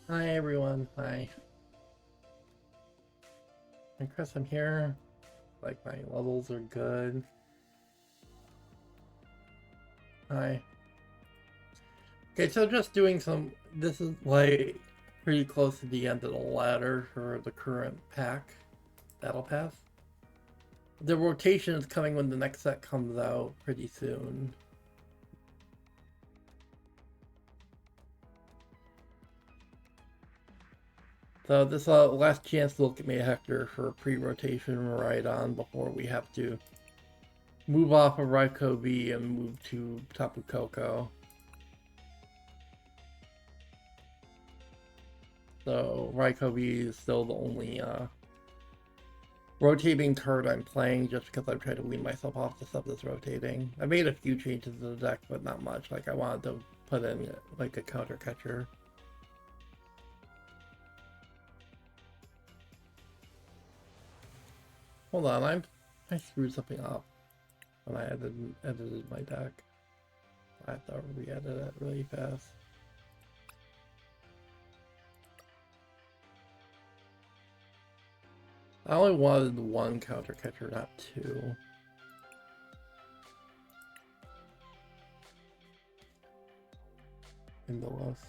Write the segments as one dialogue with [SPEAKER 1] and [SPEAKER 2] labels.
[SPEAKER 1] Hi everyone, hi. And Chris, I'm here. Like my levels are good. Hi. Okay, so just doing some. This is like pretty close to the end of the ladder for the current pack, Battle Pass. The rotation is coming when the next set comes out pretty soon. So this last chance to look at me Hector for pre-rotation Miraidon before we have to move off of Raikou V and move to Tapu Koko. So Raikou V is still the only rotating card I'm playing just because I'm trying to wean myself off the stuff that's rotating. I made a few changes to the deck, but not much. Like I wanted to put in like a counter catcher. Hold on, I screwed something up when I edited my deck. I have to re-edit it really fast. I only wanted one counter catcher, not two. In the list.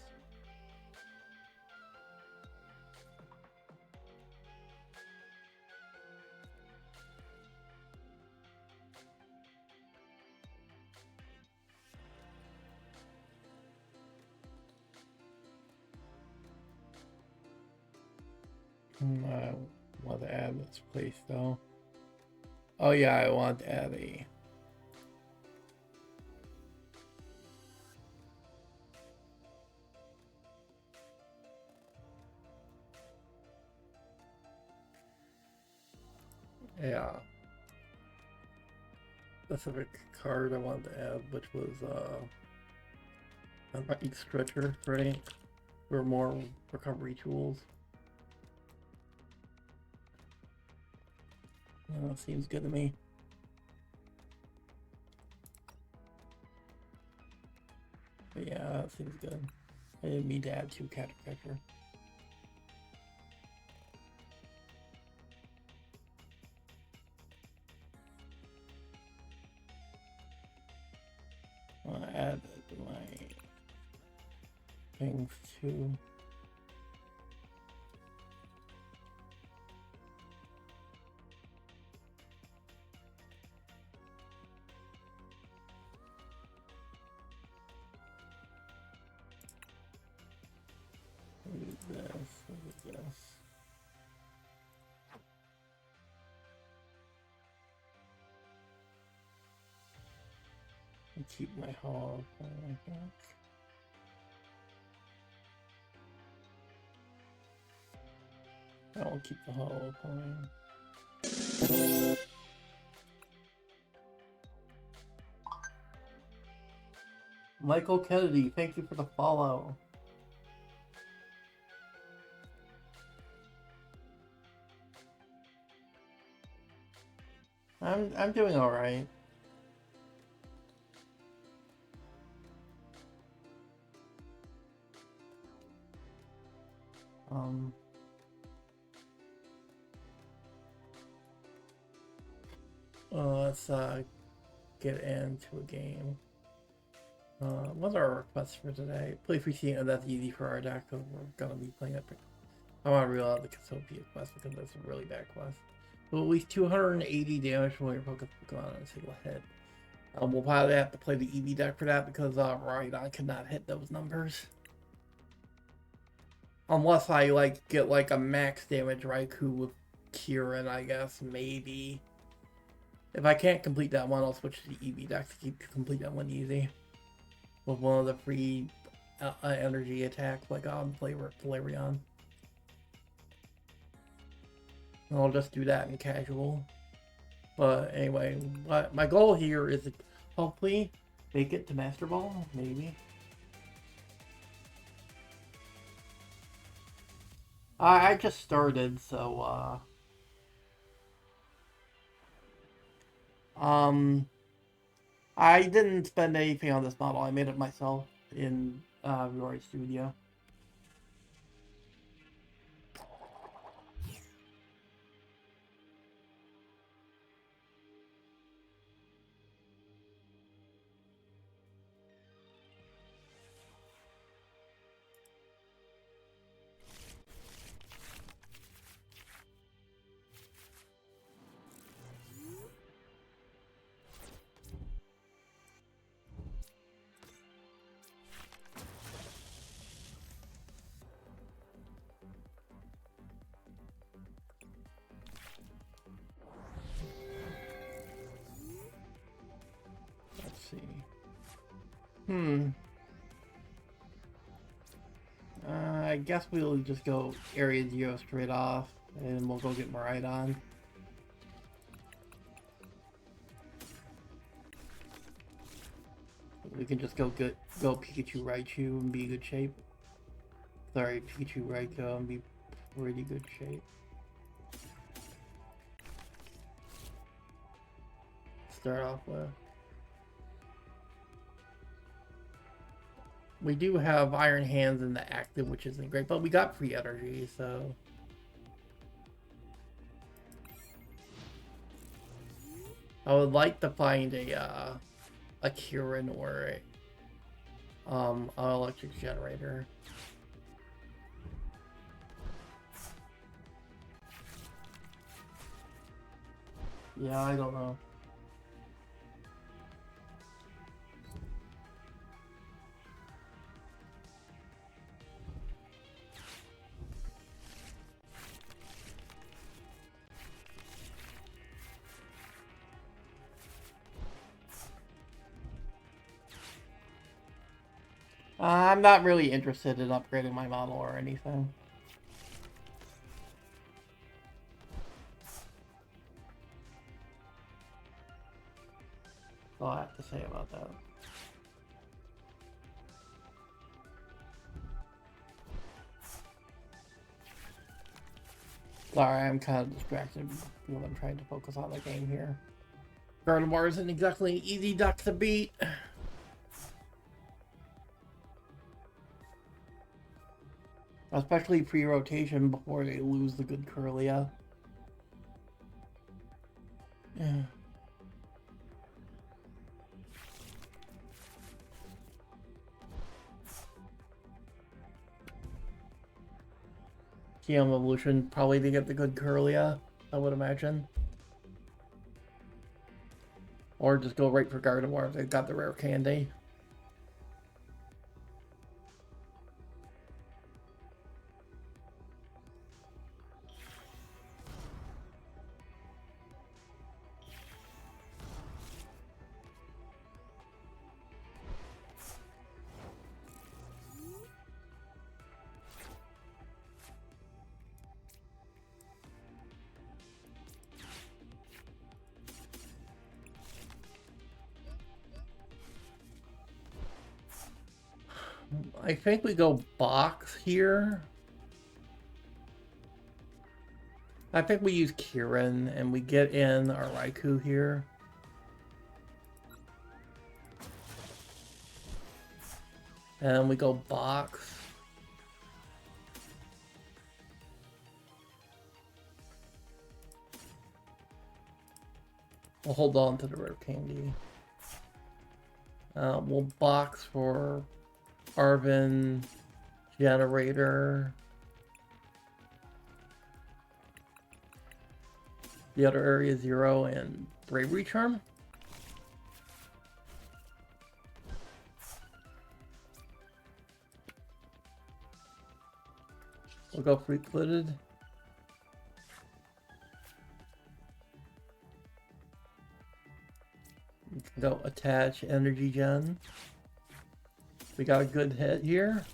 [SPEAKER 1] I want to add this place though. Oh yeah, I want to add a. Yeah. Specific card I wanted to add, which was a right stretcher, right? For more recovery tools. Seems good to me. But yeah, that seems good. I didn't mean to add two counter catcher. I'll add my things too. What is this? What is this? I'll keep my hog like that. I will keep the hollow point. Michael Kennedy, thank you for the follow. I'm doing all right. Let's get into a game. What's our request for today? Play free scene, and that's easy for our deck because we're gonna be playing it. I want to reel out the Cassiopeia quest because that's a really bad quest. So at least 280 damage from your focus go on a single hit. We'll probably have to play the EV deck for that because Miraidon cannot hit those numbers. Unless I like get like a max damage Raikou with Kieran, I guess, maybe. If I can't complete that one, I'll switch to the EV deck to complete that one easy. With one of the free energy attacks like on Flareon. And I'll just do that in casual. But anyway, my goal here is to hopefully make it to Master Ball, maybe. I just started, so I didn't spend anything on this model. I made it myself in Rory Studio. I guess we'll just go Area Zero straight off, and we'll go get Miraidon. We can just go Pikachu Raichu and be good shape. Sorry, Pikachu Raikou and be pretty good shape. Start off with. We do have Iron Hands in the active, which isn't great, but we got free energy, so. I would like to find a Kirin or an electric generator. Yeah, I don't know. I'm not really interested in upgrading my model or anything. That's all I have to say about that. Sorry, I'm kind of distracted when I'm trying to focus on the game here. Gardevoir isn't exactly an easy duck to beat. Especially pre-rotation before they lose the good Curlia. Yeah. TM Evolution probably to get the good Curlia, I would imagine. Or just go right for Gardevoir if they've got the rare candy. I think we go box here. I think we use Kirin and we get in our Raikou here. And then we go box. We'll hold on to the rare candy. We'll box for Arven, Generator. The other area 0 and Bravery Charm. We'll go Fleet-footed. We can go attach Energy Gen. We got a good hit here.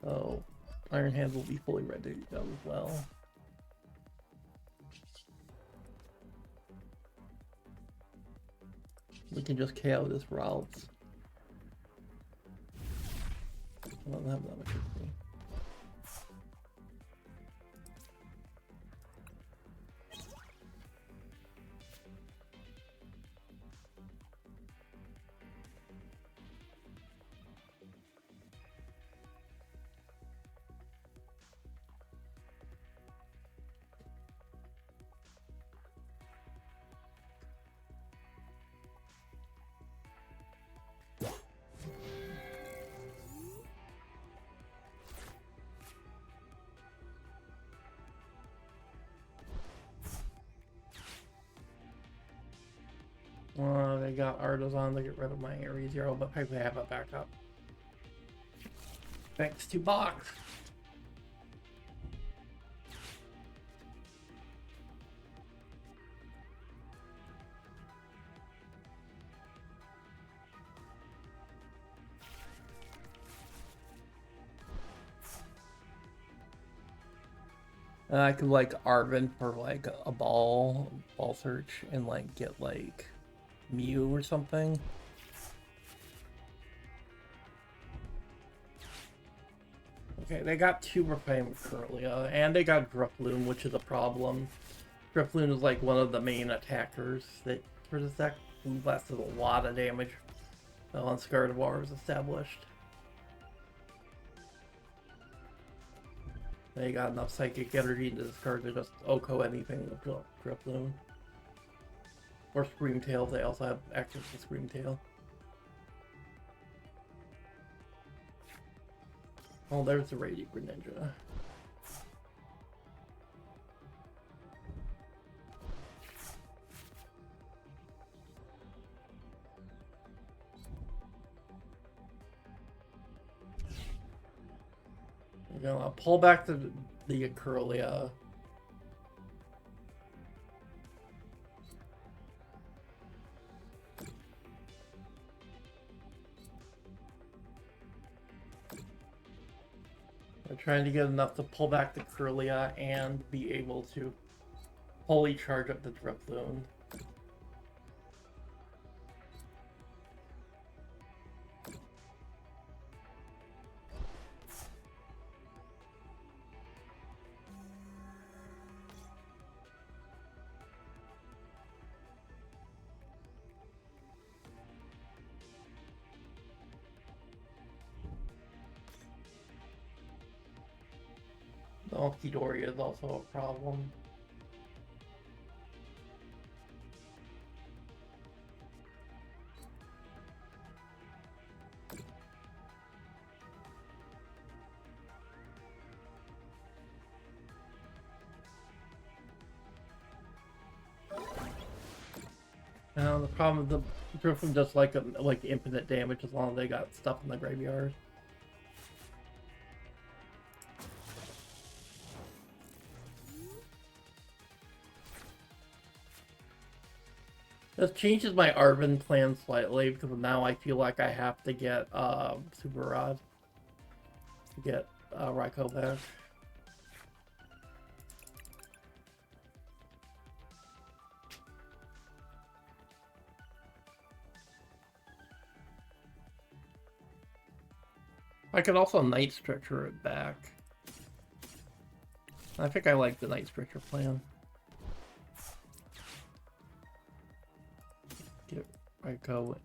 [SPEAKER 1] So Iron Hands will be fully ready to go as well. We can just KO this route. I don't have that much XP. They got Artisan to get rid of my Area 0, but probably have a backup. Thanks to box. I could like Arvin for like a ball search and like get like Mew or something. Okay, they got 2 Repayment Curlia, and they got Drifloon, which is a problem. Drifloon is like one of the main attackers that for this deck. Who lasted a lot of damage once Gardevoir was established. They got enough Psychic Energy to discard to just OHKO anything with Drifloon. Or Screamtail, they also have access to Screamtail. Oh, there's the Radiant Greninja. You know, I'll pull back the Curlia. I'm trying to get enough to pull back the Curlia and be able to fully charge up the Drifloon. The Doria is also a problem. The problem is the Drifloon does like infinite damage as long as they got stuff in the graveyard. This changes my Arvin plan slightly because now I feel like I have to get Super Rod to get Raikou back. I could also Night Stretcher it back. I think I like the Night Stretcher plan. Get Raikou.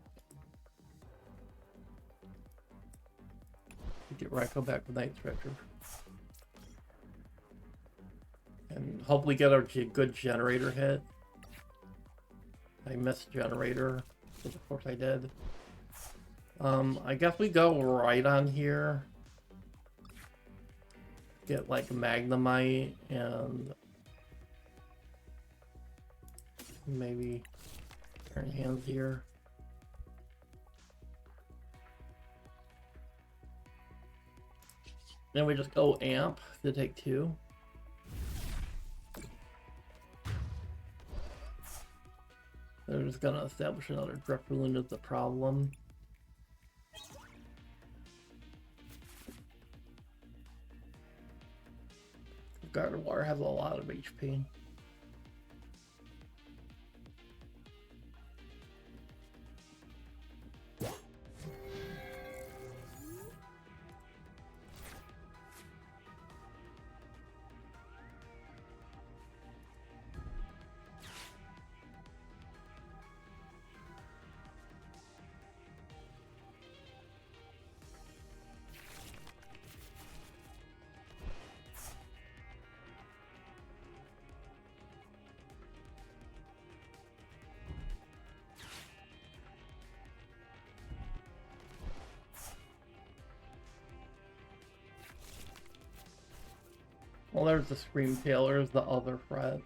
[SPEAKER 1] Get Raikou back with Night Stretcher. And hopefully get a good generator hit. I missed generator, but of course I did. I guess we go right on here. Get like Magnemite and maybe turn hands here. Then we just go Amp to take 2. They're just gonna establish another Drifloon as the problem. Gardevoir has a lot of HP. Well, there's the Screamtail, there's the other threat.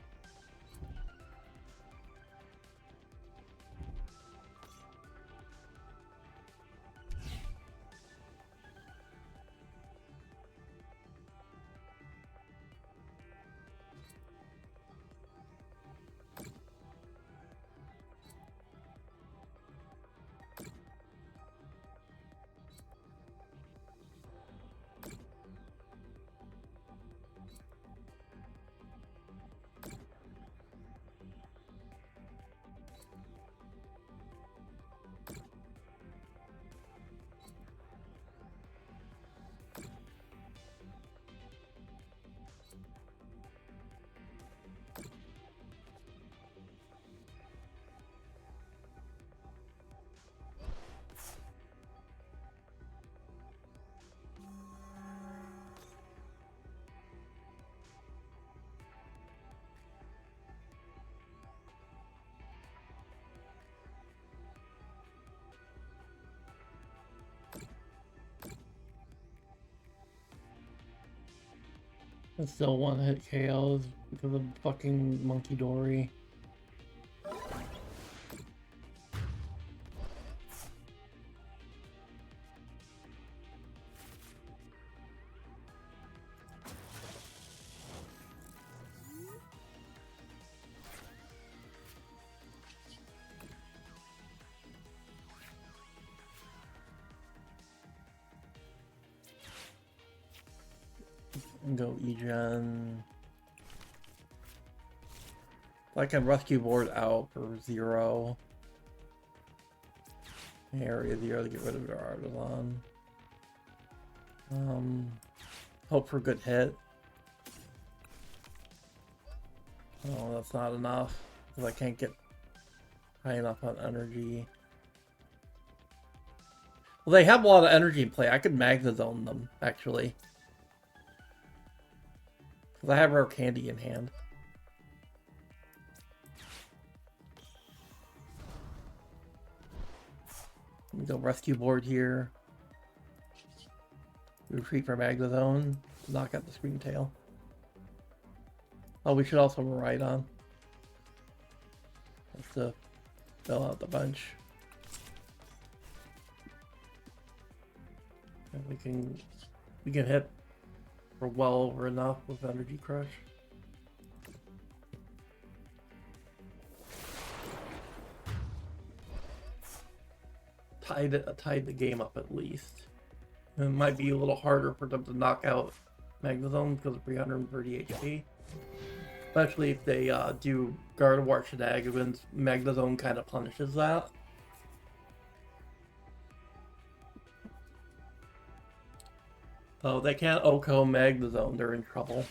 [SPEAKER 1] And still one hit KOs because of fucking Monkey Dory. And go Egen. I can rescue board out for 0. Area 0 to get rid of their Artisan. Hope for good hit. Oh, that's not enough because I can't get high enough on energy. Well, they have a lot of energy in play. I could Magna Zone them actually because I have Rare Candy in hand. Go rescue board here. Retreat for Magna Zone. Knock out the Scream Tail. Oh, we should also Miraidon. Just to fill out the bunch. And we can hit for well over enough with Energy Crush. Tied the game up at least. It might be a little harder for them to knock out Magnezone because of 330 HP. Especially if they do Gardevoir shenanigans, Magnezone kind of punishes that. Oh, they can't Oko Magnezone, they're in trouble.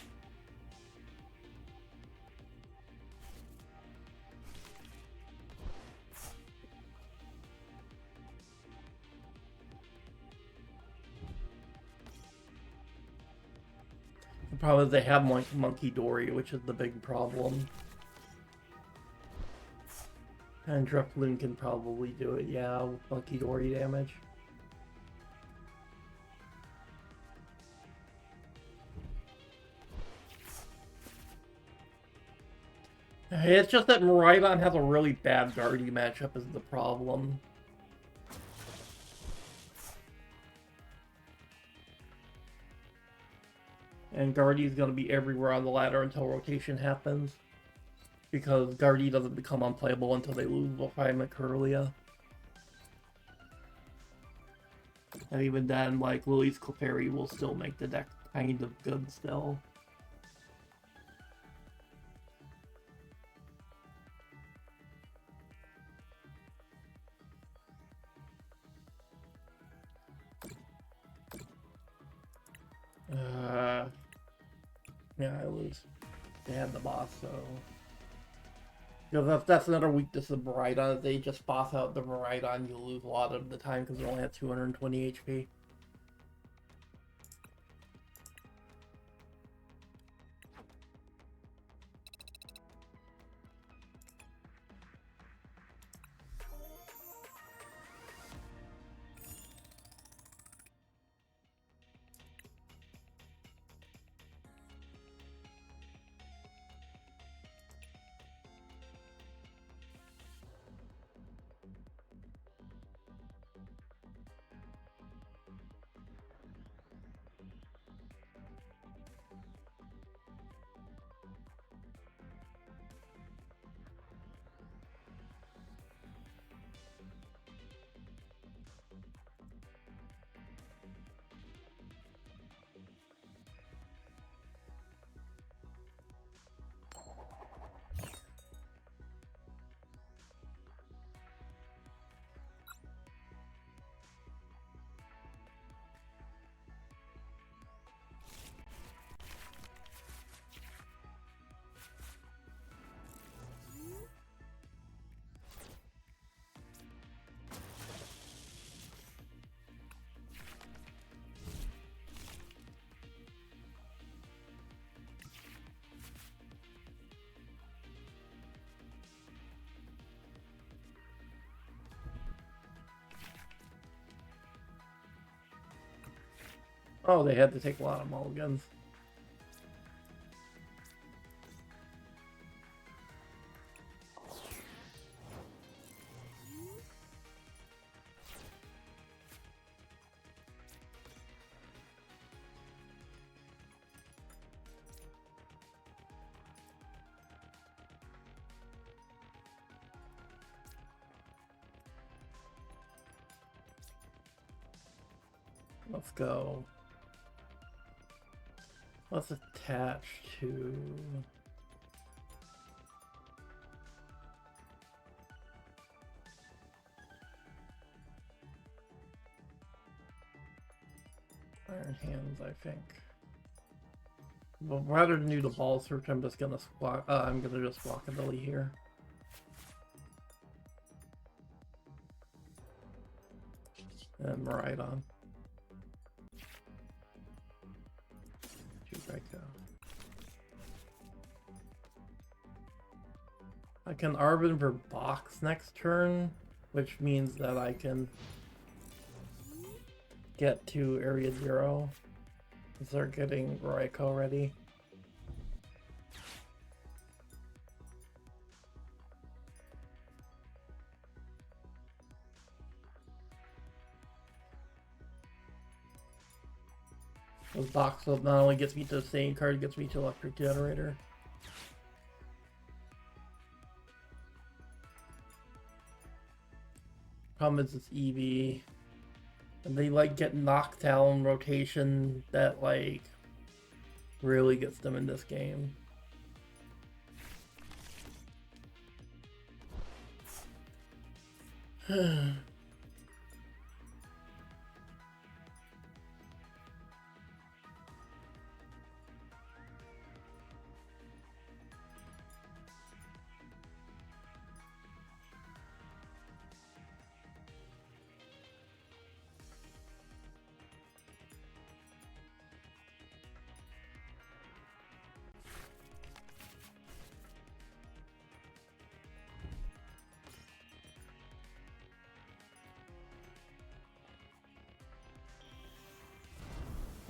[SPEAKER 1] The problem is they have Monkey Dory, which is the big problem. And Drifloon can probably do it, yeah, with Monkey Dory damage. It's just that Miraidon has a really bad Guardy matchup is the problem. And Guardy is going to be everywhere on the ladder until rotation happens. Because Guardy doesn't become unplayable until they lose Refinement Curlia. And even then, like, Lily's Clefairy will still make the deck kind of good still. Yeah, I lose. They had the boss, so... You know, that's another weakness of Miraidon. If they just boss out the Miraidon, you lose a lot of the time because they only have 220 HP. Oh, they had to take a lot of mulligans. let's go. Let's attach to... Iron Hands, I think. But rather than do the ball search, I'm just gonna squat. I'm gonna just walkabilly here. And Miraidon. I can Arbin for box next turn, which means that I can get to area 0 and start getting Raikou ready. This box up not only gets me to the same card, gets me to Electric Generator. Problem is it's EV. And they like get Noctowl in rotation that like really gets them in this game.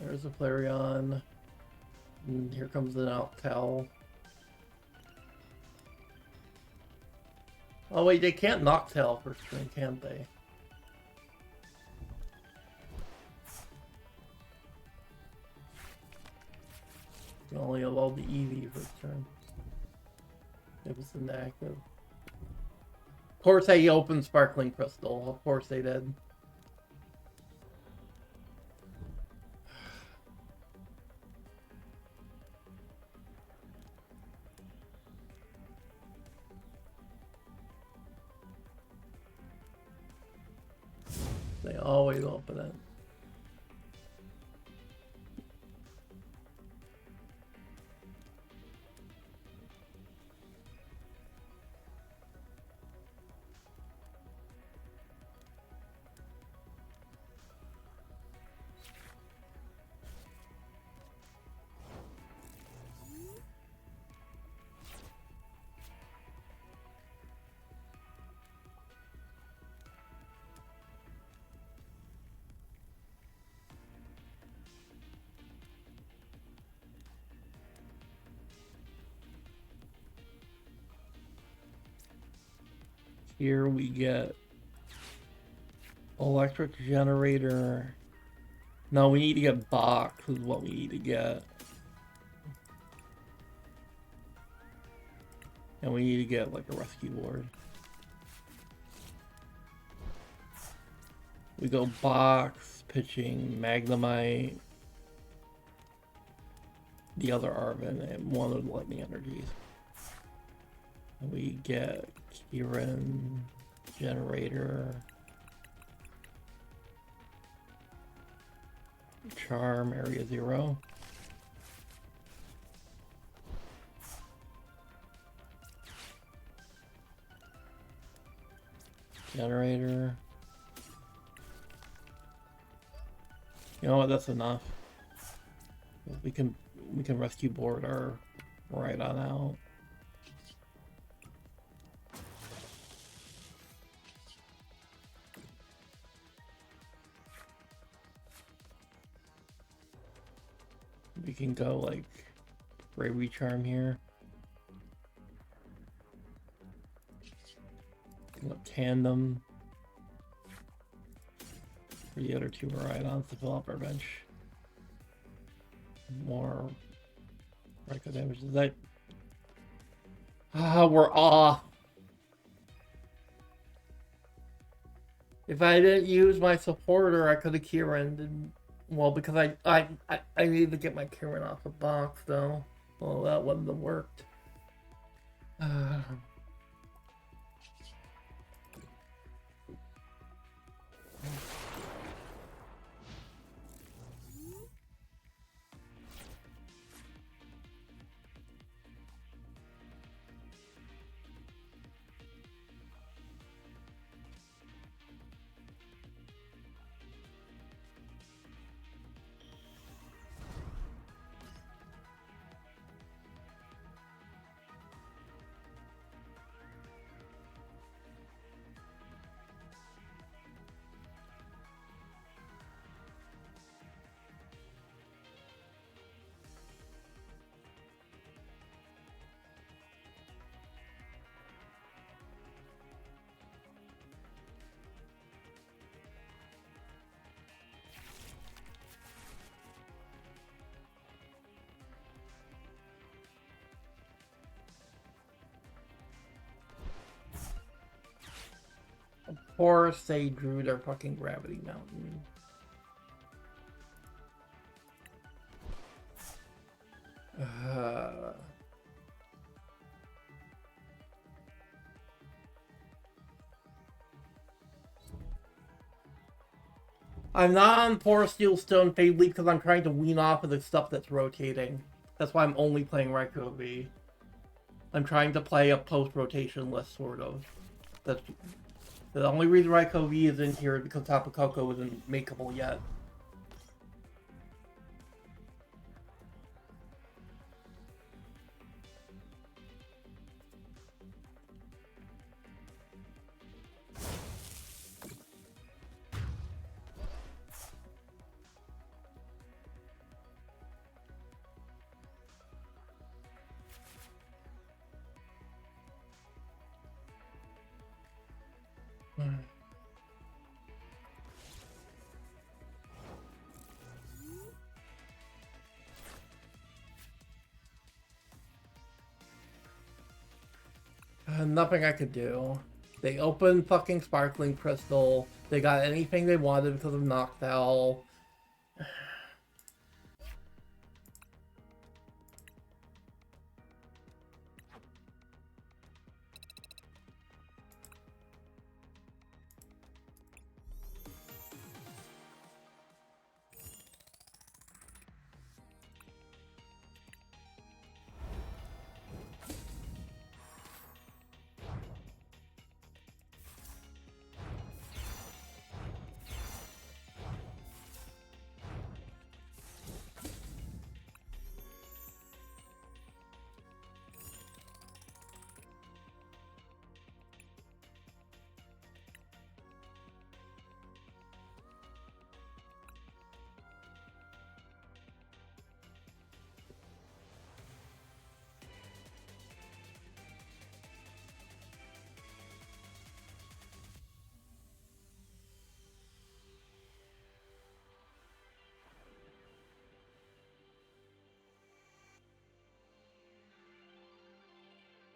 [SPEAKER 1] There's a Flareon. And here comes the Noctowl. Oh wait, they can't Noctowl first turn, can't they? Can only allow the EV first turn. If it's inactive. Of course they opened Sparkling Crystal. Of course they did. They always open it. Here we get Electric Generator. No, we need to get Box is what we need to get. And we need to get like a Rescue Board. We go Box, pitching Magnemite, the other Arvin, and one of the Lightning Energies. And we get Kieran, Generator, Charm, Area 0. Generator. You know what? That's enough. We can Rescue Board our Miraidon out. We can go like Bravery Charm here. Go Tandem. For the other two Miraidons to fill up our bench. More Raikou damage. Is that... Ah, we're off. If I didn't use my supporter, I could have Kieran'd and Well, because I need to get my camera off the box though. Well, that wouldn't have worked. Of course they drew their fucking gravity mountain. I'm not on Poor Steel Stone Fade Leap because I'm trying to wean off of the stuff that's rotating. That's why I'm only playing Raikou V. I'm trying to play a post-rotation list, sort of. That's the only reason Raikou V is in here is because Tapu Koko isn't makeable yet. Nothing I could do. They opened fucking Sparkling Crystal. They got anything they wanted because of Noctowl.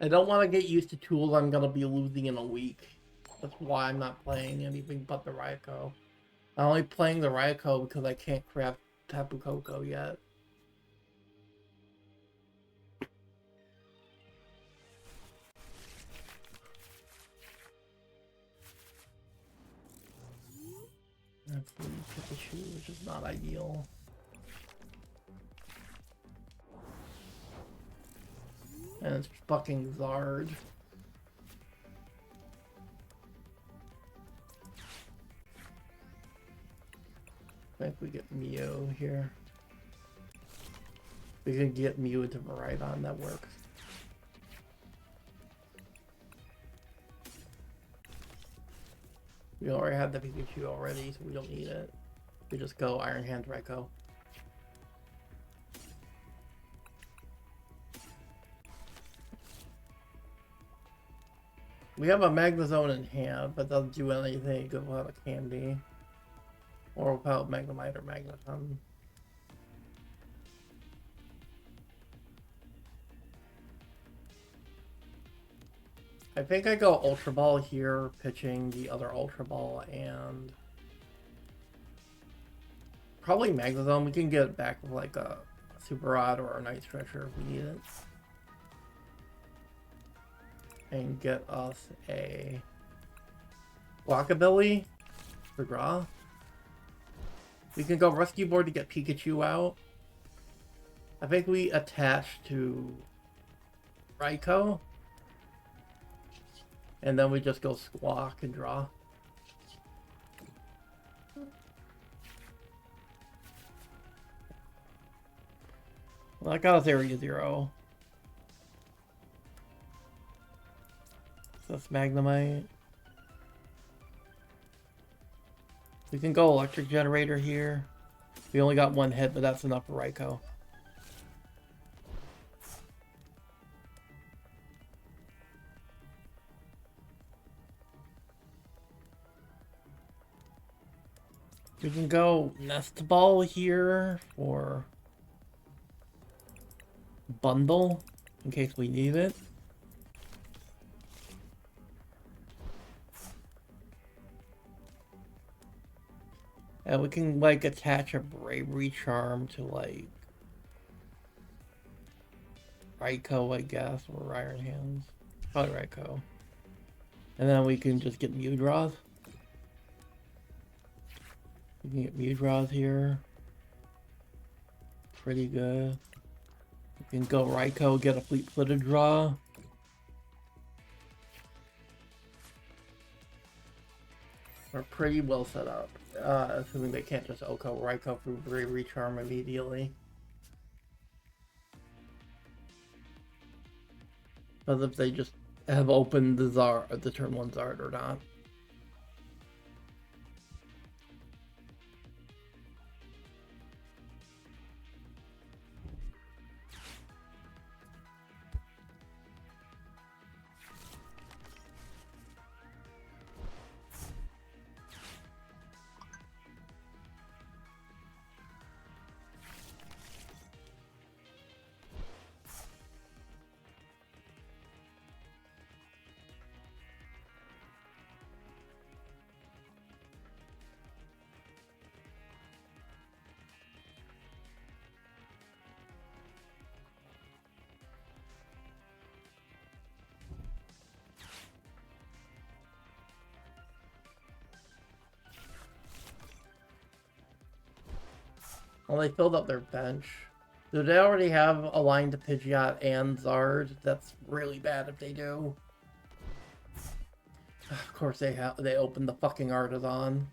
[SPEAKER 1] I don't want to get used to tools I'm going to be losing in a week. That's why I'm not playing anything but the Raikou. I'm only playing the Raikou because I can't craft Tapu Koko yet. That's Pikachu, which is not ideal. And it's fucking Zard. I think we get Mew here. We can get Mew into Miraidon, that works. We already have the Pikachu already, so we don't need it. We just go Iron Hand Raikou. We have a Magnezone in hand, but doesn't do anything good without a Candy. Or without Magnemite or Magneton. I think I go Ultra Ball here, pitching the other Ultra Ball, and probably Magnezone. We can get it back with like a Super Rod or a Night Stretcher if we need it. And get us a Rockabilly for draw. We can go Rescue Board to get Pikachu out. I think we attach to Raikou. And then we just go Squawk and draw. Well, that got us Area 0. So that's Magnemite. We can go Electric Generator here. We only got one hit, but that's enough for Raikou. We can go Nest Ball here for Bundle in case we need it. And we can like attach a Bravery Charm to like Raikou, I guess, or Iron Hands. Probably Raikou. And then we can just get Mew draws. We can get Mew draws here. Pretty good. We can go Raikou, get a Fleet-Footed draw. We're pretty well set up. Assuming they can't just Oko Raikou through Bravery Charm immediately. But if they just have opened the Zard, the turn 1 Zard or not. Well, they filled up their bench. Do they already have a line to Pidgeot and Zard? That's really bad if they do. Of course they have. They opened the fucking Artisan.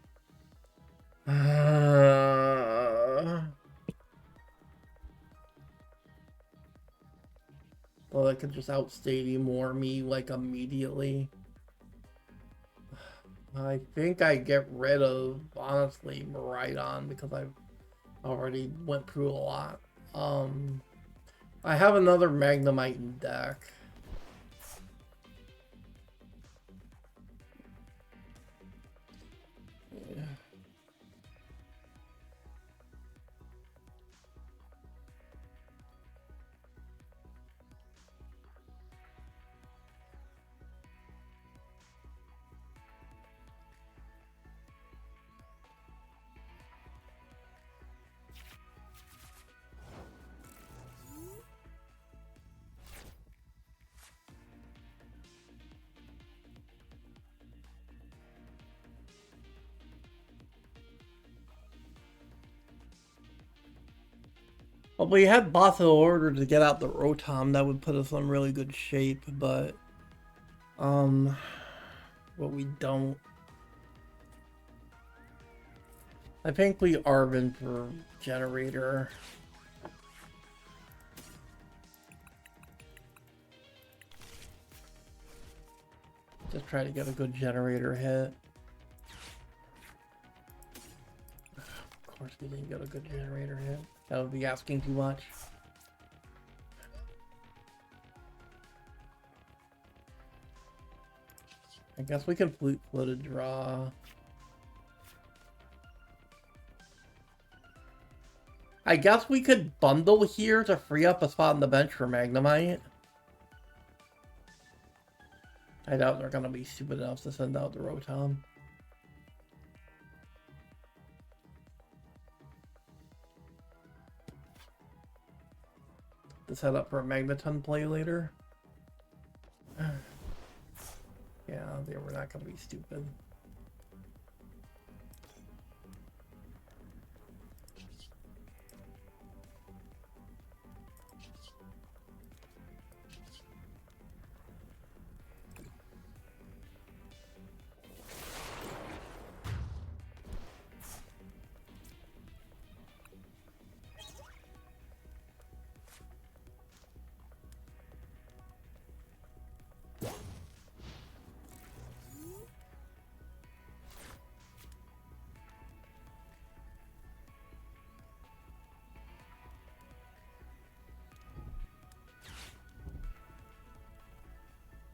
[SPEAKER 1] Well, they could just outstadium more me like immediately. I think I get rid of, honestly, Miraidon because I've already went through a lot. I have another Magnemite in deck. Yeah. Well, we had Bosso order to get out the Rotom. That would put us in really good shape, but we don't. I think we Arvin for Generator. Just try to get a good Generator hit. Of course we didn't get a good Generator hit. That would be asking too much. I guess we can Fleet-Footed draw. I guess we could bundle here to free up a spot on the bench for Magnemite. I doubt they're gonna be stupid enough to send out the Rotom. to set up for a Magneton play later. Yeah, they were not going to be stupid.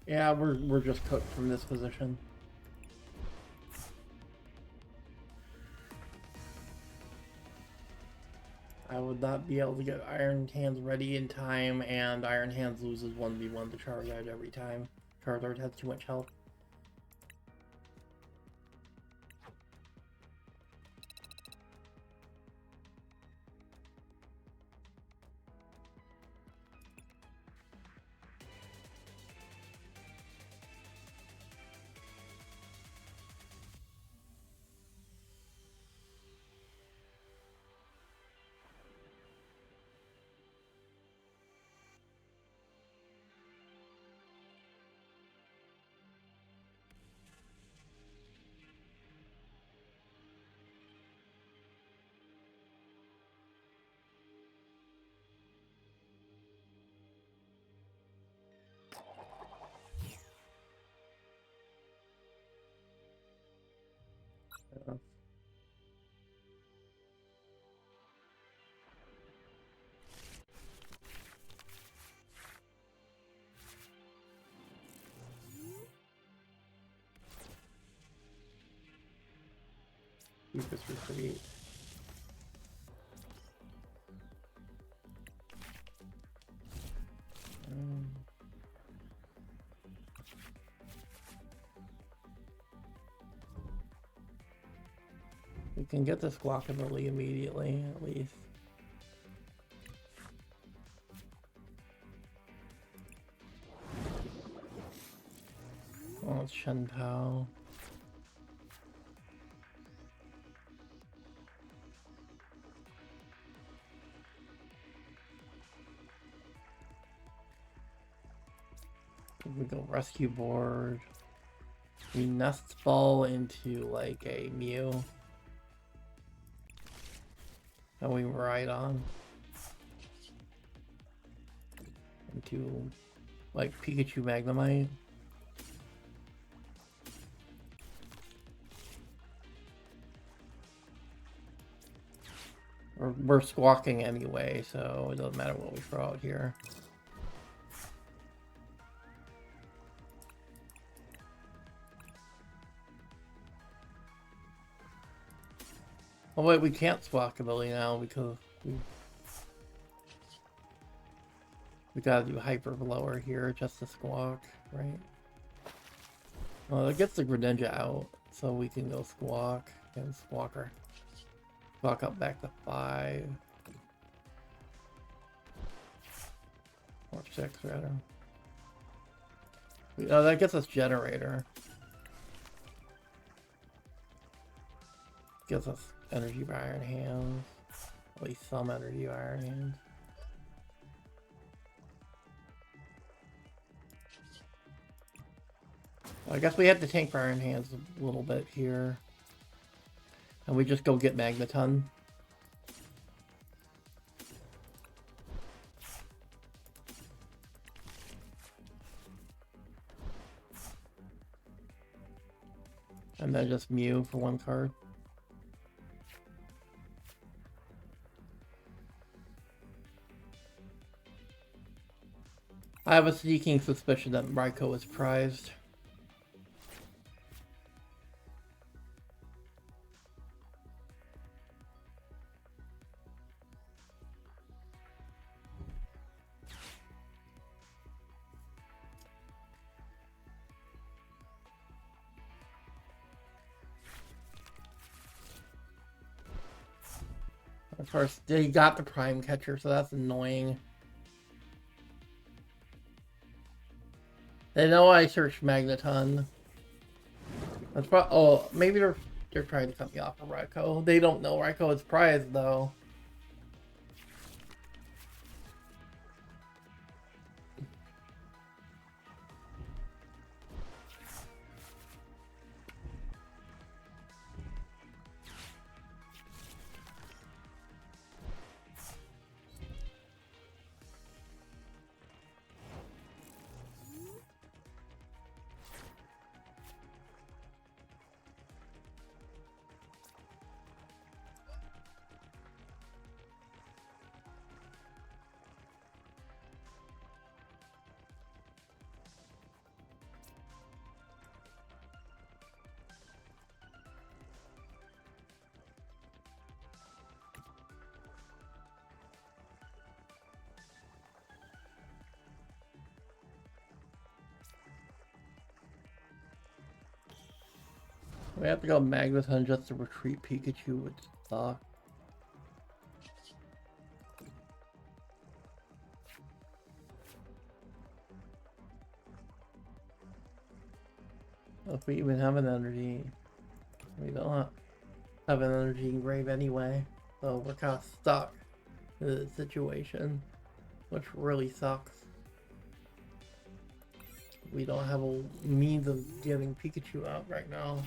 [SPEAKER 1] Yeah, we're just cooked from this position. I would not be able to get Iron Hands ready in time, and Iron Hands loses 1v1 to Charizard every time. Charizard has too much health. Keep this recreate. We can get this guacamole immediately, at least. Oh, it's Shen Pao. We go rescue board. We nest ball into like a Mew. And we Miraidon into like Pikachu Magnemite. We're squawking anyway, so it doesn't matter what we throw out here. Oh wait, we can't squawkability now because we gotta do hyper blower here just to squawk, right? Well, it gets the Greninja out, so we can go squawk and squawker. Squawk up back to 5. Or 6 rather. Oh, that gets us generator. Gives us energy by Iron Hands. At least some energy by Iron Hands. I guess we have to tank for Iron Hands a little bit here. And we just go get Magneton. And then just Mew for 1 card. I have a sneaking suspicion that Raikou is prized. Of course, he got the Prime Catcher, so that's annoying. They know I searched Magneton. That's probably. Oh, maybe they're trying to cut me off of Raikou. They don't know Raikou is prize though. We have to go Magneton just to retreat Pikachu, which sucks. If we even have an energy, we don't have an energy engrave anyway, so we're kind of stuck in this situation, which really sucks. We don't have a means of getting Pikachu out right now.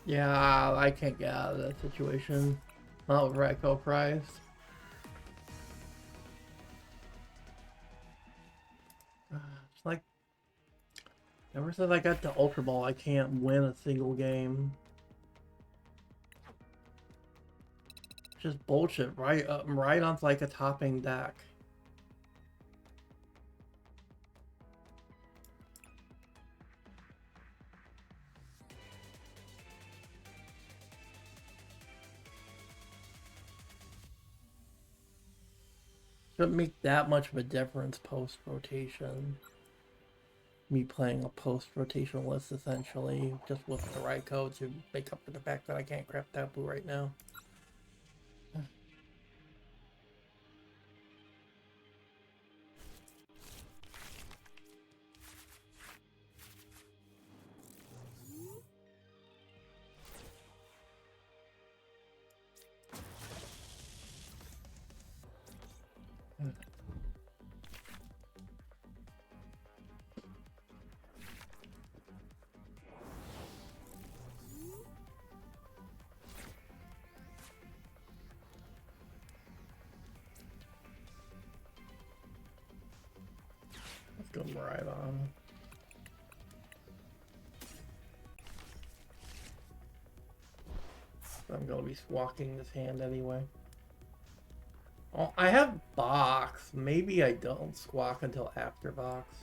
[SPEAKER 1] Yeah, I can't get out of that situation. Not with Raikou prize. It's like, ever since I got to Ultra Ball, I can't win a single game. Just bullshit. Miraidon's like a topping deck. Shouldn't make that much of a difference post-rotation. Me playing a post-rotation list, essentially, just with the Raikou to make up for the fact that I can't craft Tapu right now. Let's go Miraidon. I'm gonna be swacking this hand anyway. Oh, I have box. Maybe I don't squawk until after box.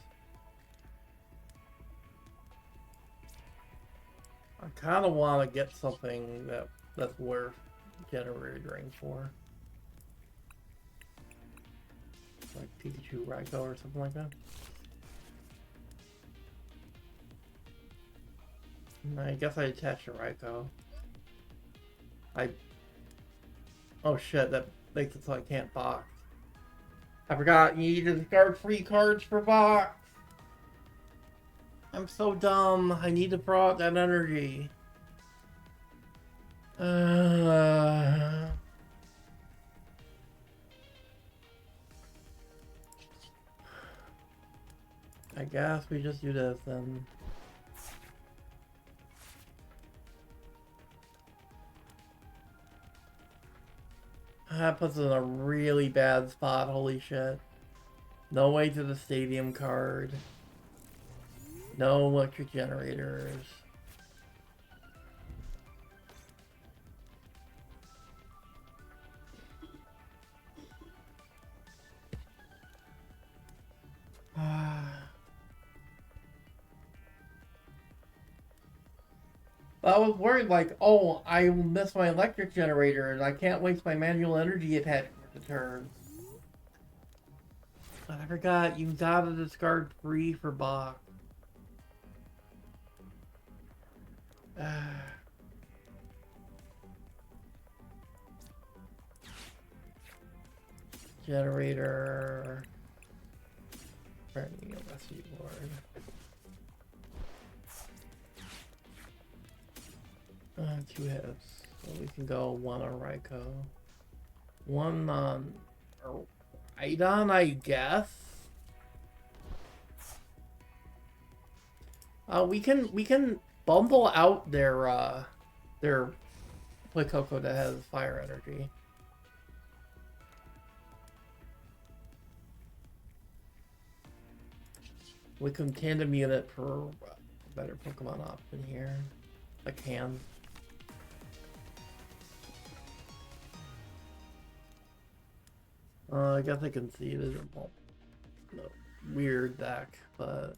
[SPEAKER 1] I kind of want to get something that's worth generator drain for. Like Pikachu Raikou or something like that. I guess I attached a Raikou. Oh shit, that makes it so I can't box. I forgot you need to discard free cards for box. I'm so dumb. I need to throw out that energy. I guess we just do this then. That puts us in a really bad spot, holy shit. No way to the stadium card. No electric generators. I was worried, like, oh, I missed my electric generator and I can't waste my manual energy attachment to turn. But I forgot, you gotta discard 3 for Bach. Generator. Burning a rescue board. Two hits. So we can go 1 on Raiko. 1 on Miraidon, I guess. We can bumble out their Coco that has fire energy. We can tandem unit for a better Pokemon option here. Like hand. I guess I can see it as a weird deck, but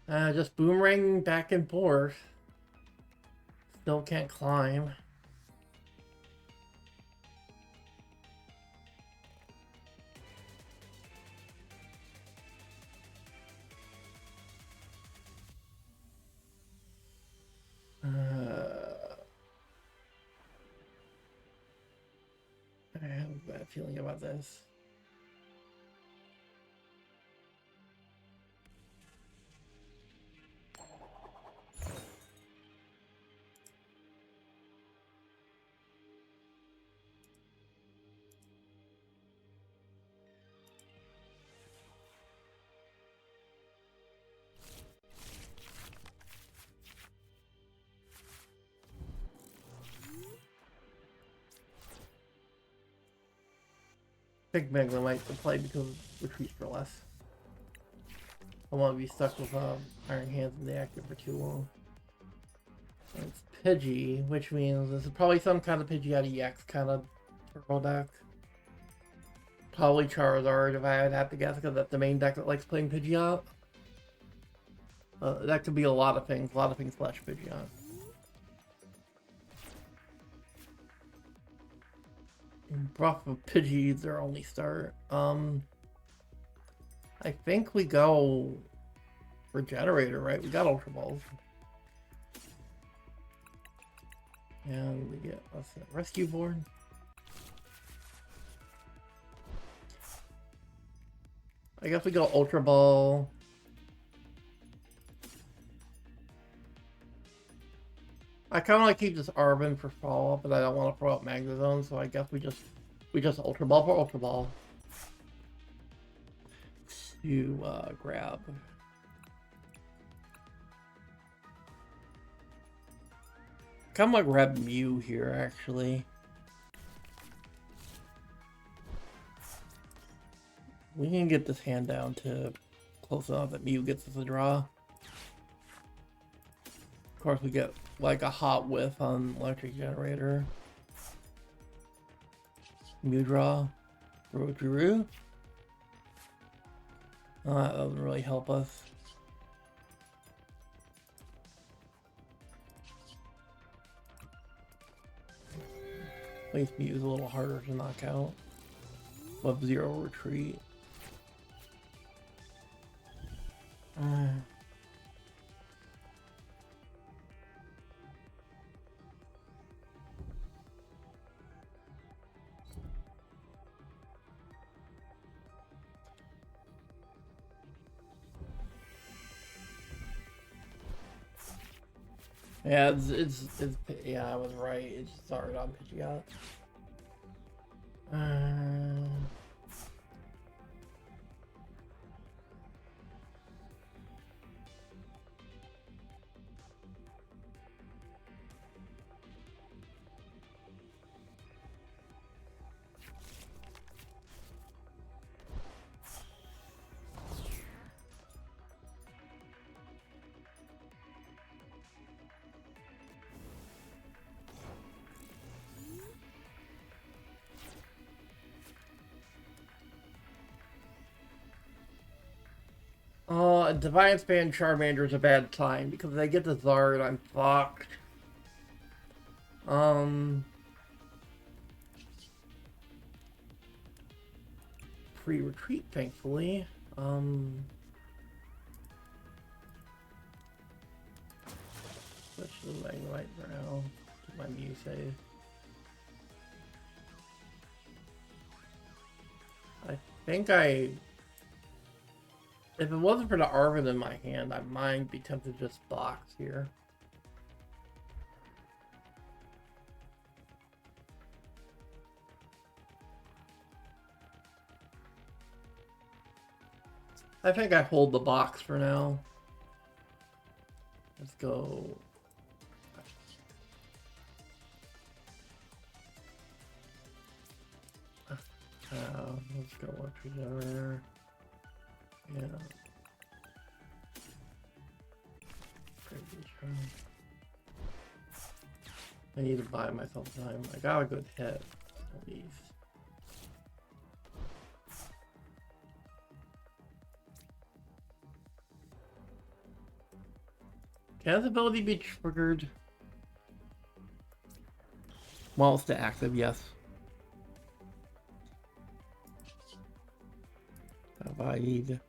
[SPEAKER 1] just boomerang back and forth. Still can't climb. I have a bad feeling about this. Pick Meglemite to play because retreat for less. I want to be stuck with Iron Hands in the active for too long. And it's Pidgey, which means this is probably some kind of Pidgeotto EX kind of turbo deck. Probably Charizard if I would have to guess, because that's the main deck that likes playing Pidgeot. That could be a lot of things slash Pidgeot. Rough of Pidgey, their only start. I think we go for Generator, right? We got Ultra Balls. And we get a rescue board. I guess we go Ultra Ball. I kind of like keep this Arvin for follow-up, but I don't want to throw out Magnezone, so I guess we just Ultra Ball for Ultra Ball to grab. Kind of like grab Mew here, actually. We can get this hand down to close enough that Mew gets us a draw. Of course, we get like a hot whiff on Electric Generator. Mew draw. Drew. That doesn't really help us. At least Mew is a little harder to knock out. Love Zero Retreat. Yeah, yeah, I was right. It just started on Pidgeot. Defiance Band Charmander's a bad time because if I get the Zard, I'm fucked. Free retreat, thankfully. Switch to the Magnemite for now. Keep my Mew safe. I think if it wasn't for the Arvid in my hand, I might be tempted to just box here. I think I hold the box for now. Let's go. Let's go watch together. Yeah. I need to buy myself time. I got a good hit, at least. Can this ability be triggered while it's active? Yes. If I need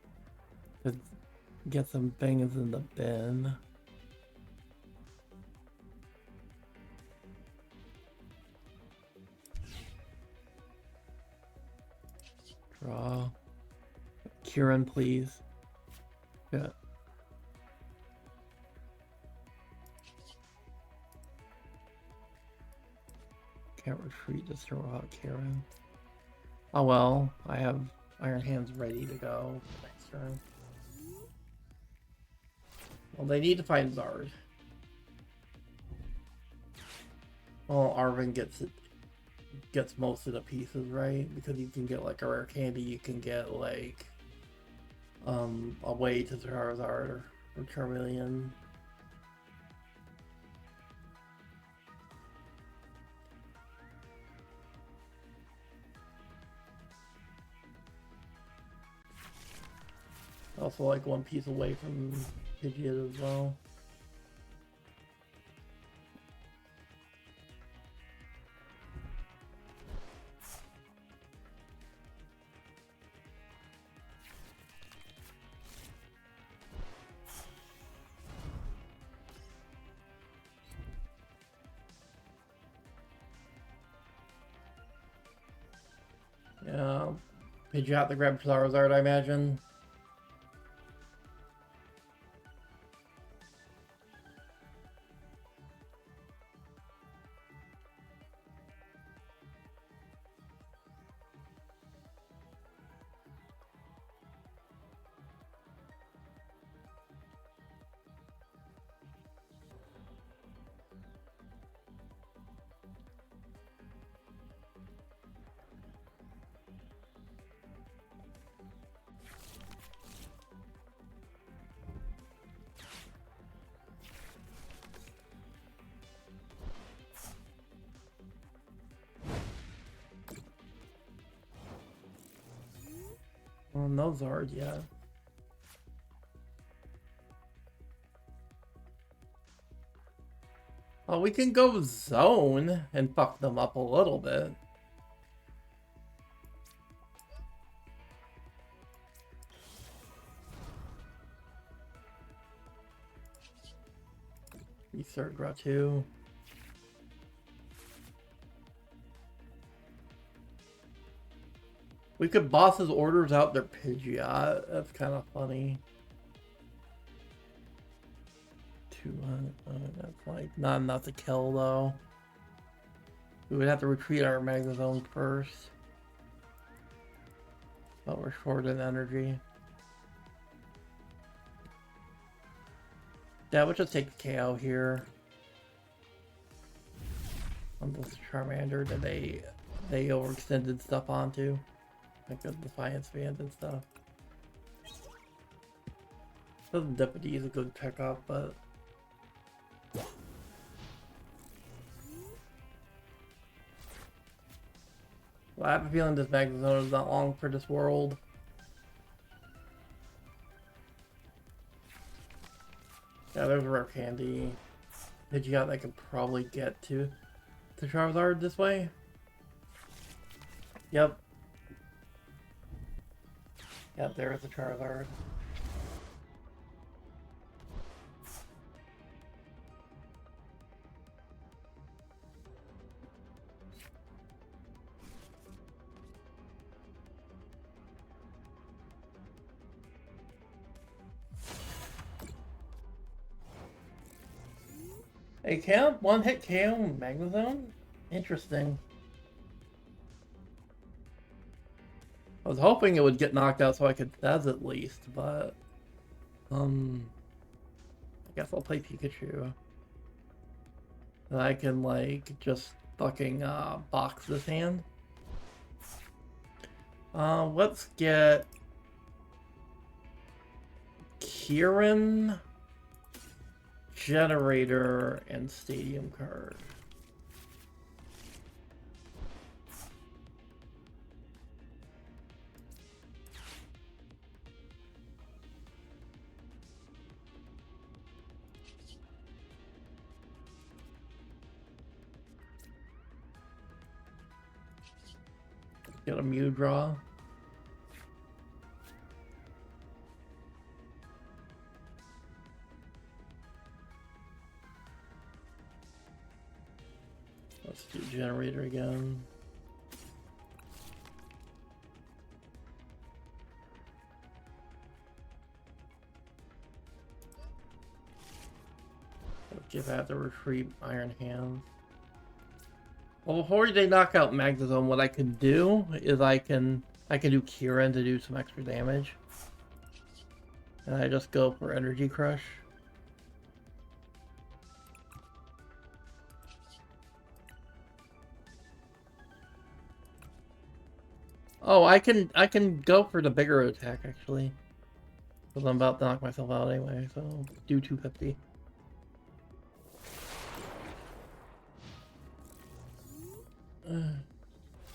[SPEAKER 1] to get some things in the bin. Draw. Kieran, please. Yeah. Can't retreat, just throw out Kieran. Oh well, I have Iron Hands ready to go next turn. Well, they need to find Zard. Well, Arvin gets most of the pieces, right? Because you can get like a rare candy, you can get like a way to Charizard or Charmeleon. Also like one piece away from Pidgeot as well. Yeah, Pidgeot to grab Charizard, I imagine. Well, no Zard yet. Oh, we can go zone and fuck them up a little bit. Insert Gratu. We could boss his orders out their Pidgeot. That's kind of funny. 200. That's like not enough to kill though. We would have to retreat our Magnezone first. But we're short in energy. Yeah, we'll just take the KO here. On this Charmander that they overextended stuff onto. Like the Defiance Band and stuff. So the Deputy is a good pickup, but well, I have a feeling this Magnezone is not long for this world. Yeah, there's a rare candy. Did you got I could probably get to the Charizard this way? Yep. Yep, there's the Charizard. A camp, one hit KO Magnezone? Interesting. I was hoping it would get knocked out so I could Fez at least, but I guess I'll play Pikachu. And I can like just fucking box this hand. Let's get Kieran, Generator, and Stadium card. Get a Mew draw. Let's do Generator again. Give out the retreat Iron Hands. Well, before they knock out Magnezone, what I can do is I can do Kieran to do some extra damage. And I just go for Energy Crush. Oh, I can go for the bigger attack actually. Because I'm about to knock myself out anyway, so do 250.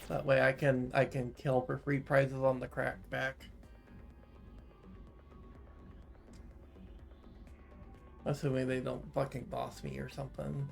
[SPEAKER 1] That way I can kill for free prizes on the crackback. Assuming they don't fucking boss me or something.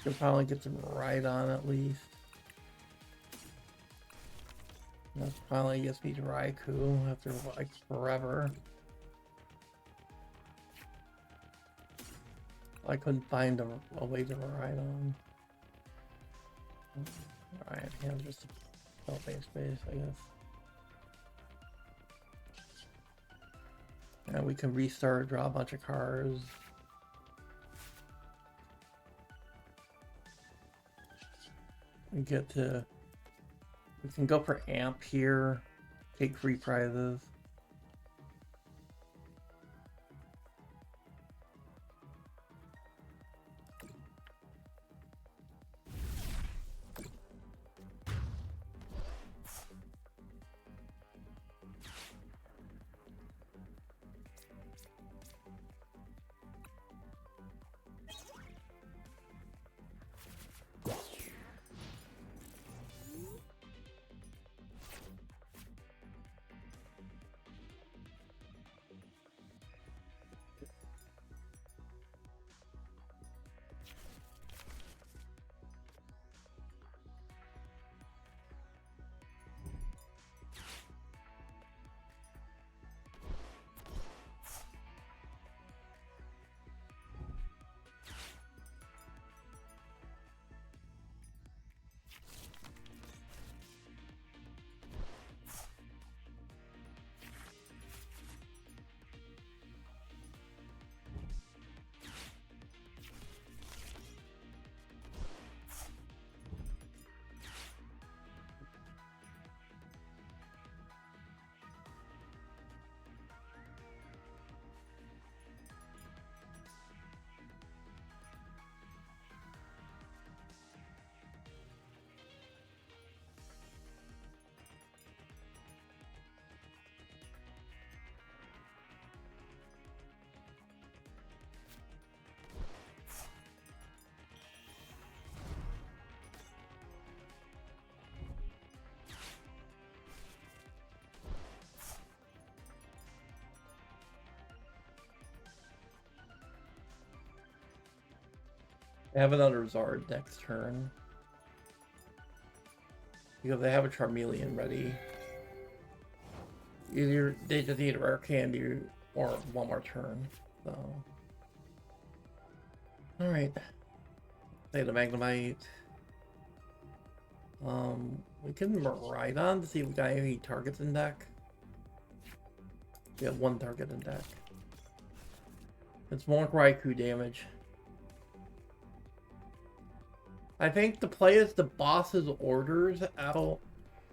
[SPEAKER 1] Can finally get some Miraidon at least. That finally gets me to Raikou after like forever. I couldn't find a way to Miraidon. Alright, hands just building space, I guess. And we can restart, draw a bunch of cards. We can go for Amp here, take free prizes. They have another Zard next turn. Because they have a Charmeleon ready. Either they just need a rare candy or one more turn. So alright. Play the Magnemite. We can Miraidon to see if we got any targets in deck. We have one target in deck. It's more Raikou damage. I think the play is the boss's orders out.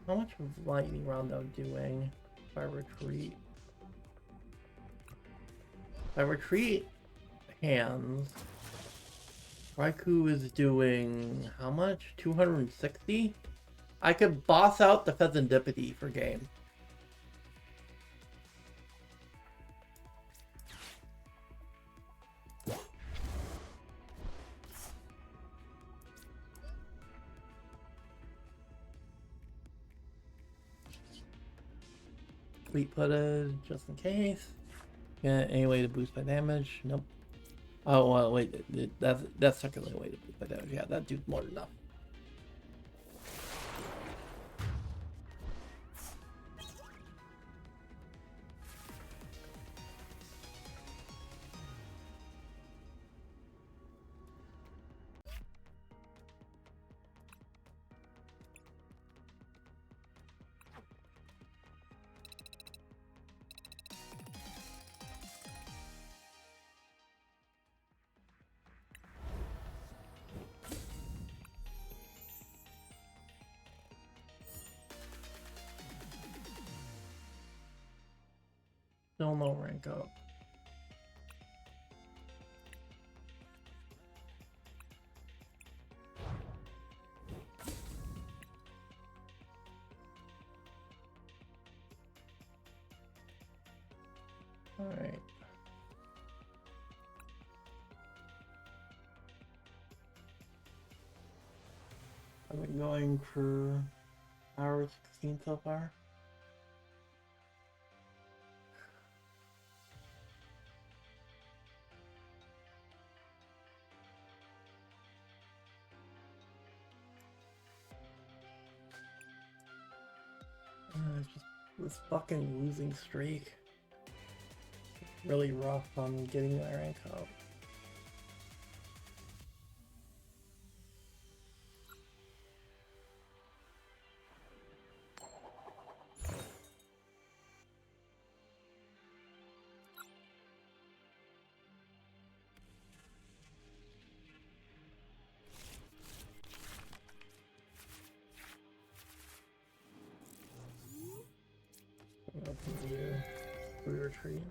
[SPEAKER 1] How much of Lightning Round am I doing? If I retreat. If I retreat hands. Raikou is doing how much? 260? I could boss out the Pheasantipede for game. Fleet footed, just in case. Yeah, any way to boost my damage? Nope. Oh, well, wait, that's secondly a way to boost my damage. Yeah, that dude's more than enough. Still no rank up. Alright. I've been going for hour 16 so far. It's just this fucking losing streak. It's really rough on getting my rank up. We retreat.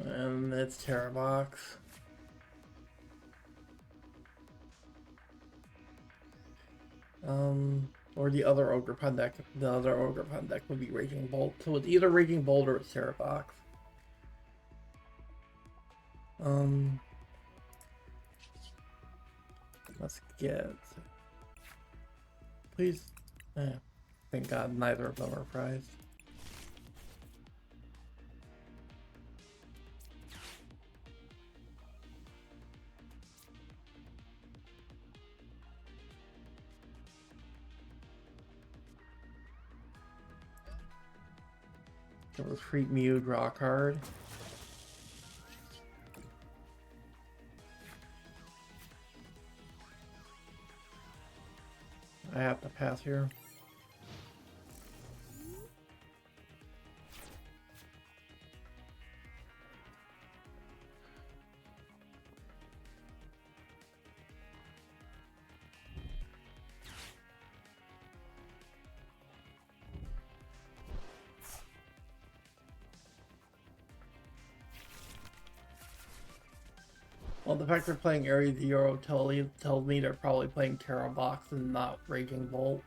[SPEAKER 1] And it's Terra Box. Or the other Ogre Pun deck. The other Ogre Pun deck would be Raging Bolt. So it's either Raging Bolt or it's Terra Box. Let's get. Please. Thank God neither of them are prized. Retreat Mew, draw a card. I have to pass here. Well, the fact they're playing Area Zero tells me they're probably playing Terra Box and not Raging Bolt.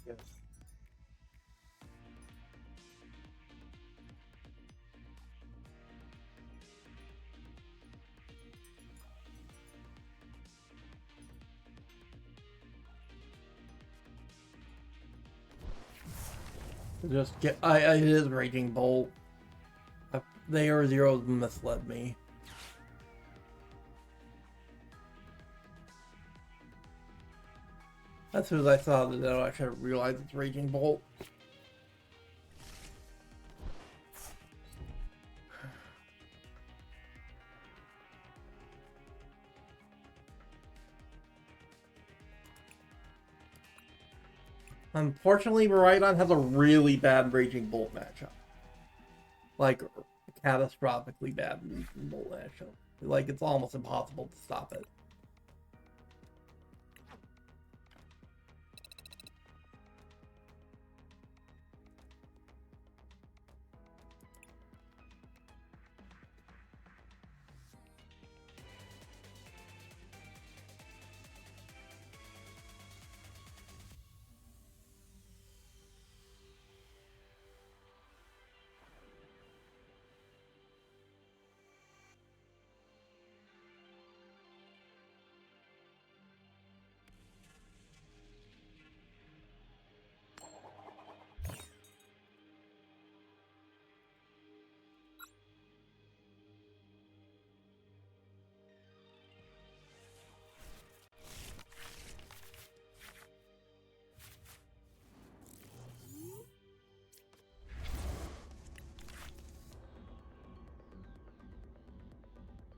[SPEAKER 1] Yes. Just get. It is Raging Bolt. The Air Zero misled me. As soon as I saw that, I should have realized it's Raging Bolt. Unfortunately, Miraidon has a really bad Raging Bolt matchup. Like, catastrophically bad Raging Bolt matchup. Like, it's almost impossible to stop it.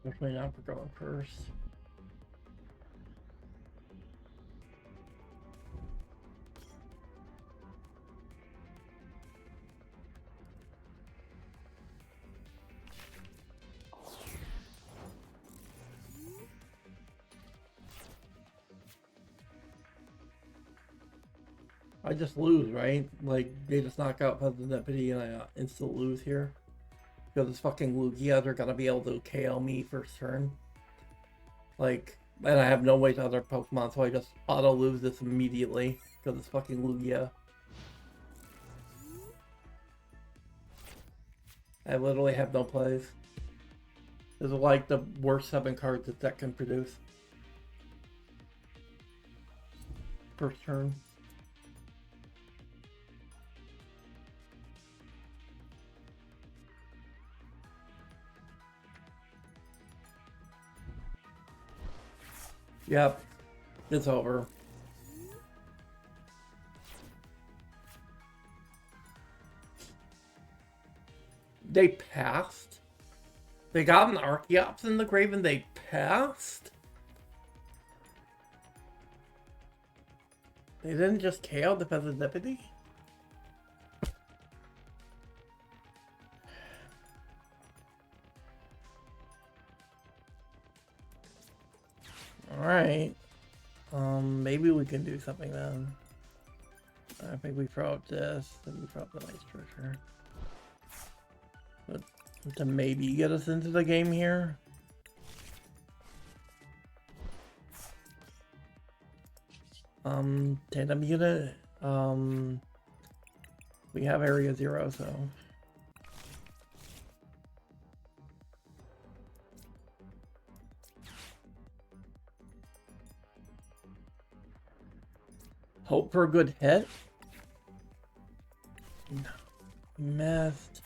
[SPEAKER 1] Definitely not for going first. I just lose, right? Like, they just knock out President Deputy and I instant lose here. Because this fucking Lugias are gonna be able to KO me first turn. Like, and I have no way to other Pokemon, so I just auto lose this immediately. Because it's fucking Lugia. I literally have no plays. This is like the worst 7 cards that deck can produce. First turn. Yep. It's over. They passed? They got an Archeops in the grave and they passed? They didn't just KO the Peasant Deputy? Alright. Maybe we can do something then. I think we throw out this, then we throw out the Ice Treasure. But to maybe get us into the game here. Tandem unit. We have Area 0, so. Hope for a good hit. No. Missed.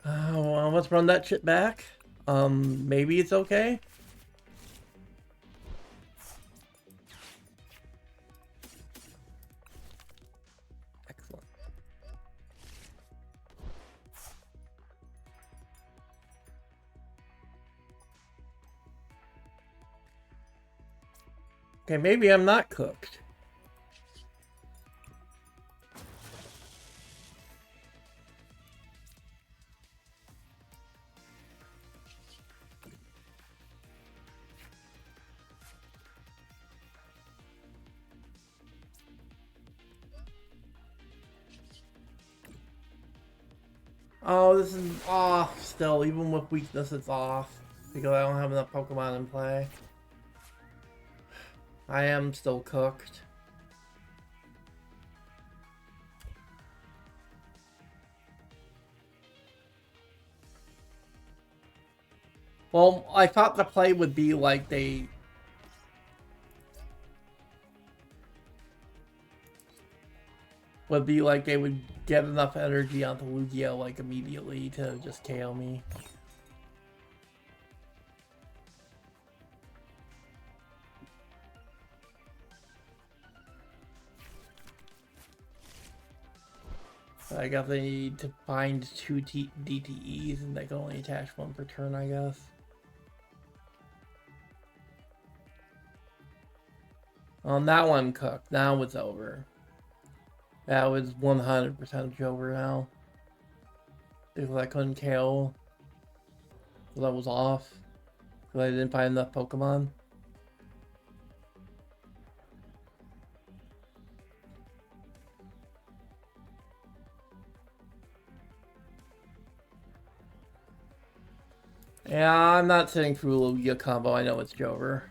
[SPEAKER 1] Well, let's run that shit back. Maybe it's okay. Excellent. Okay, maybe I'm not cooked. Oh, this is off still. Even with weakness, it's off. Because I don't have enough Pokemon in play. I am still cooked. Well, I thought the play would be like they would get enough energy onto Lugia like immediately to just KO me. But I guess they need to find 2 DTEs and they can only attach 1 per turn, I guess. That one cooked. Now it's over. That was 100% over now. Because I couldn't KO. Because I was off. Because I didn't find enough Pokemon. Yeah, I'm not sitting through a Lugia combo. I know it's Jover.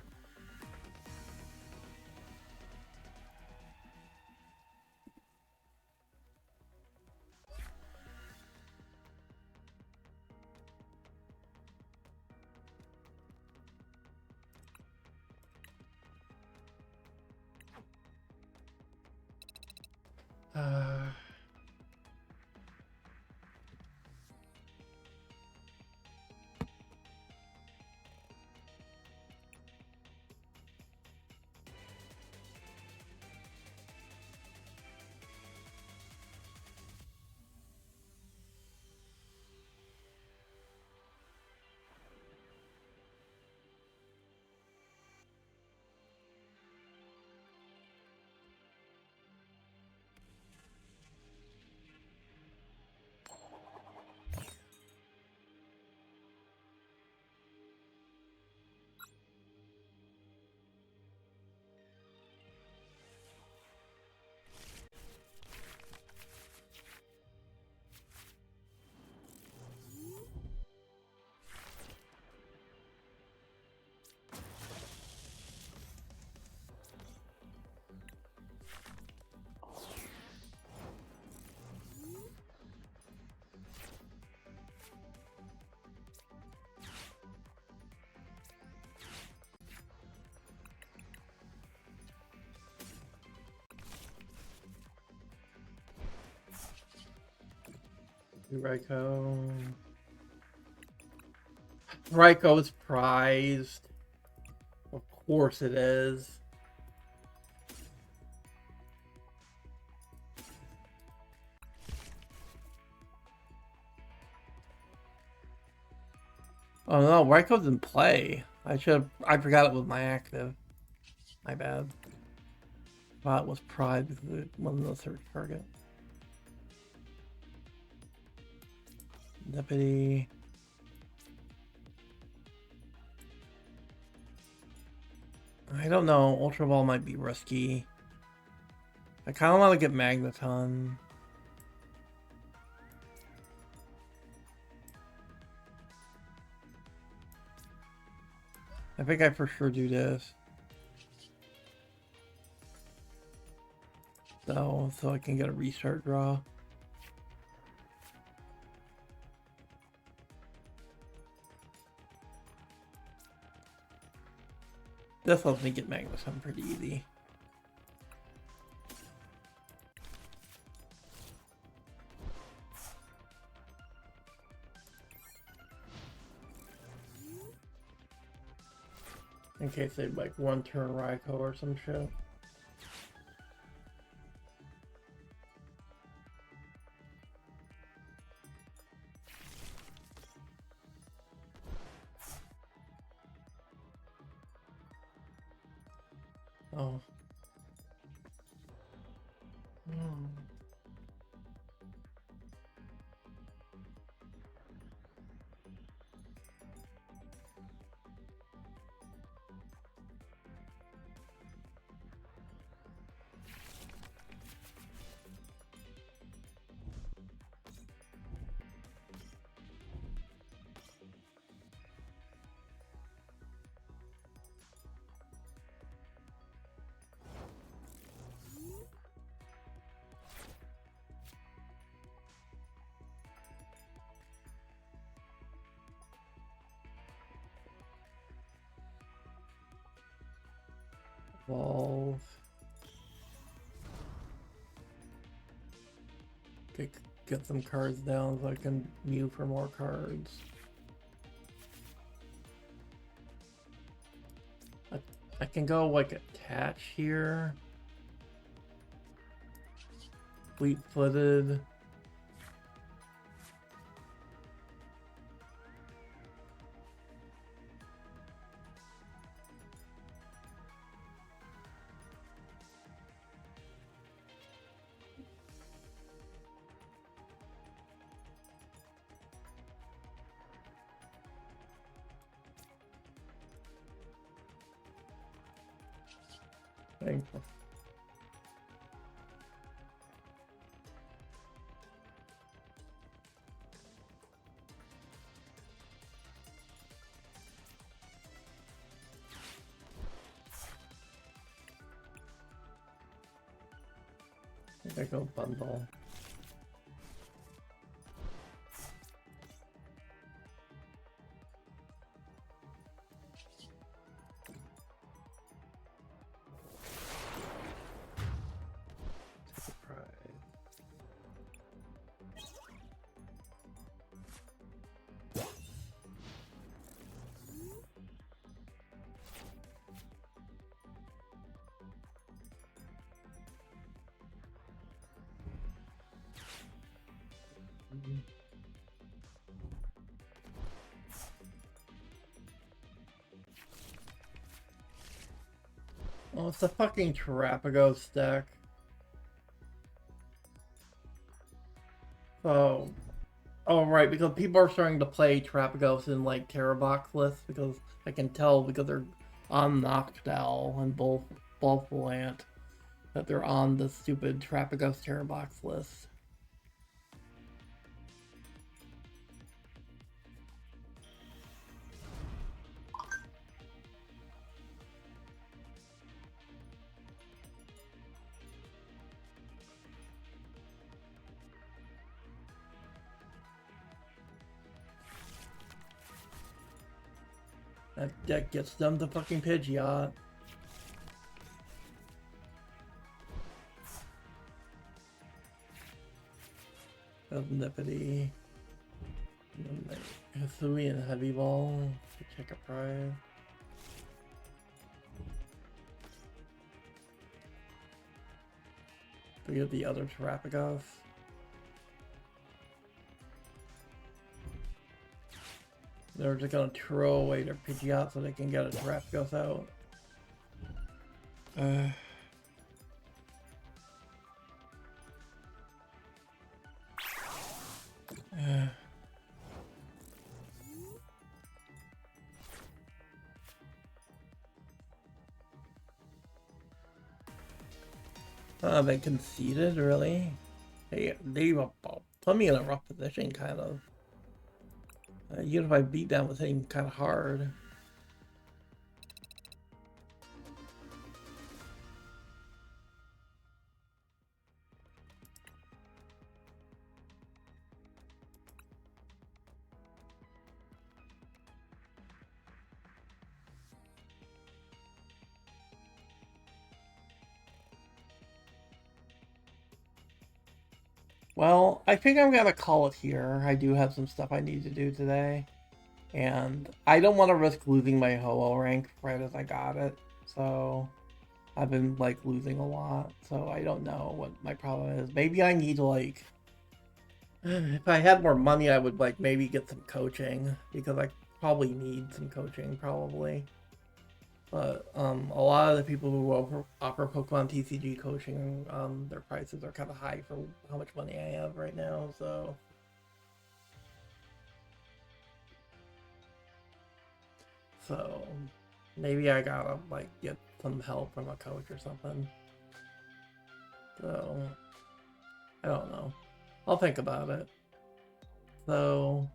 [SPEAKER 1] Raikou. Raikou is prized. Of course it is. Oh no, Raikou's in play. I forgot it was my active. My bad. Thought it was Pride because it wasn't a search target. Deputy. I don't know. Ultra Ball might be risky. I kind of want to get Magneton. I think I for sure do this. So I can get a restart draw. This lets me get Magneton pretty easy. In case they like 1 turn Raikou or some shit. Oh. Evolve. Get some cards down so I can mew for more cards. I can go like attach here. Fleet-footed. Thanks. I think I go bundle. Oh, it's a fucking Terapagos deck. Oh, right, because people are starting to play Terapagos in like Terra Box lists because I can tell because they're on Noctowl and both Volant that they're on the stupid Terapagos Terra Box list. That gets them the fucking Pidgeot. Of Nippity. Hisui and Heavy Ball. Check a prize. We have the other Terapagos. They're just gonna throw away their Pidgeot so they can get a Terapagos out. They conceded, really? They put me in a rough position, kind of. Unified Beatdown was hitting kind of hard. Well, I think I'm gonna call it here. I do have some stuff I need to do today. And I don't want to risk losing my Ho-Oh rank right as I got it. So I've been like losing a lot. So I don't know what my problem is. Maybe I need to like, if I had more money, I would like maybe get some coaching because I probably need some coaching probably. But a lot of the people who offer Pokemon TCG coaching, their prices are kind of high for how much money I have right now. So maybe I gotta like get some help from a coach or something. So I don't know. I'll think about it. So,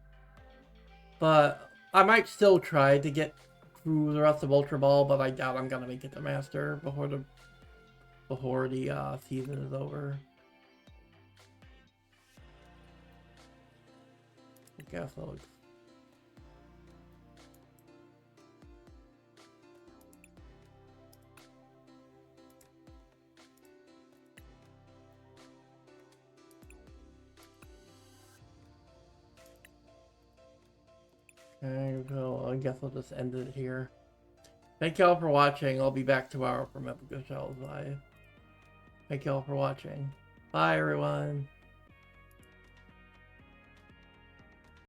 [SPEAKER 1] but I might still try to get through the rest of Ultra Ball, but I doubt I'm gonna make it to Master before the season is over. I guess I'll. Okay, well, I guess I'll just end it here. Thank y'all for watching. I'll be back tomorrow from Epic Shells Live. Thank y'all for watching. Bye, everyone.